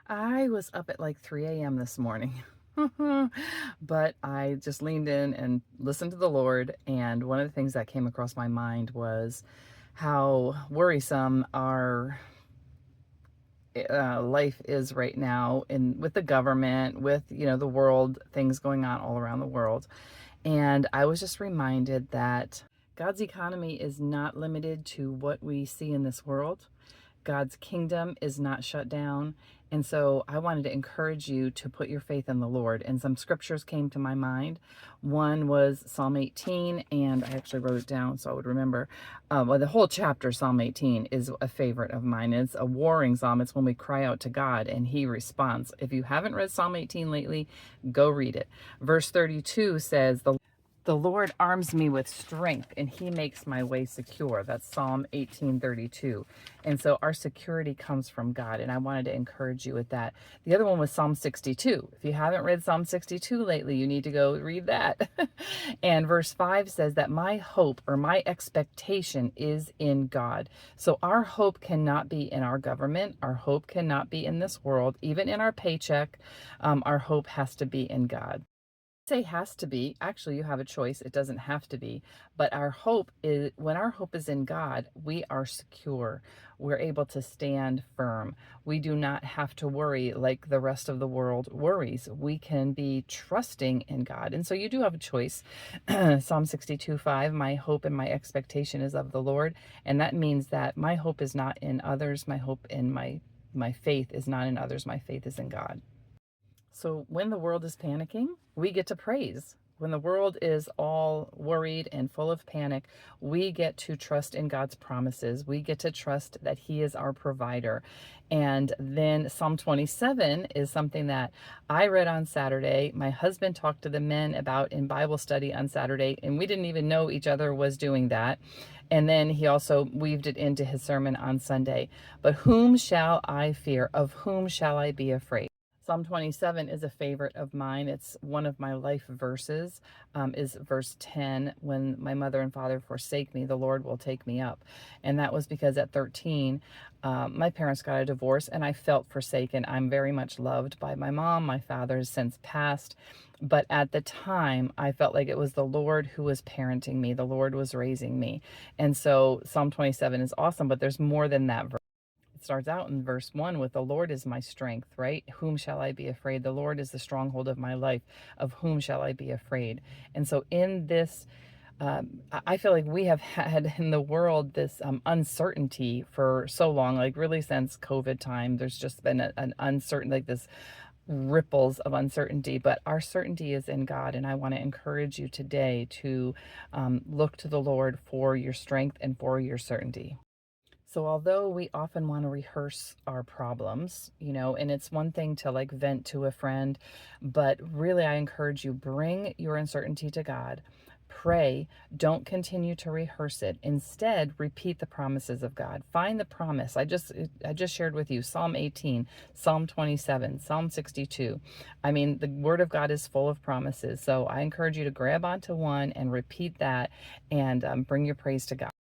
I was up at like 3 a.m. this morning, but I just leaned in and listened to the Lord. And one of the things that came across my mind was how worrisome our life is right now, in with the government, with the world, things going on all around the world. And I was just reminded that God's economy is not limited to what we see in this world. God's kingdom is not shut down. And so I wanted to encourage you to put your faith in the Lord. And some scriptures came to my mind. One was Psalm 18, and I actually wrote it down so I would remember. Well, the whole chapter, Psalm 18, is a favorite of mine. It's a warring psalm. It's when we cry out to God and He responds. If you haven't read Psalm 18 lately, go read it. Verse 32 says, the Lord arms me with strength and He makes my way secure. That's Psalm 18:32. And so our security comes from God. And I wanted to encourage you with that. The other one was Psalm 62. If you haven't read Psalm 62 lately, you need to go read that. And verse 5 says that my hope or my expectation is in God. So our hope cannot be in our government. Our hope cannot be in this world, even in our paycheck. Our hope has to be in God. Say has to be. Actually, you have a choice. It doesn't have to be. But our hope is, when our hope is in God, we are secure. We're able to stand firm. We do not have to worry like the rest of the world worries. We can be trusting in God. And so you do have a choice. Psalm 62:5, my hope and my expectation is of the Lord. And that means that my hope is not in others. My hope and my faith is not in others. My faith is in God. So when the world is panicking, we get to praise. When the world is all worried and full of panic, we get to trust in God's promises. We get to trust that He is our provider. And then Psalm 27 is something that I read on Saturday. My husband talked to the men about in Bible study on Saturday, and we didn't even know each other was doing that. And then he also weaved it into his sermon on Sunday. But whom shall I fear? Of whom shall I be afraid? Psalm 27 is a favorite of mine. It's one of my life verses, is verse 10, when my mother and father forsake me, the Lord will take me up. And that was because at 13, my parents got a divorce and I felt forsaken. I'm very much loved by my mom. My father has since passed. But at the time, I felt like it was the Lord who was parenting me. The Lord was raising me. And so Psalm 27 is awesome, but there's more than that verse. It starts out in verse 1 with, the Lord is my strength, right? Whom shall I be afraid? The Lord is the stronghold of my life. Of whom shall I be afraid? And so in this, I feel like we have had in the world this uncertainty for so long, like really since COVID time. There's just been an uncertain, like this ripples of uncertainty, but our certainty is in God. And I want to encourage you today to look to the Lord for your strength and for your certainty. So although we often want to rehearse our problems, and it's one thing to like vent to a friend, but really I encourage you, bring your uncertainty to God. Pray, don't continue to rehearse it. Instead, repeat the promises of God. Find the promise. I just shared with you Psalm 18, Psalm 27, Psalm 62. I mean, the word of God is full of promises. So I encourage you to grab onto one and repeat that and bring your praise to God.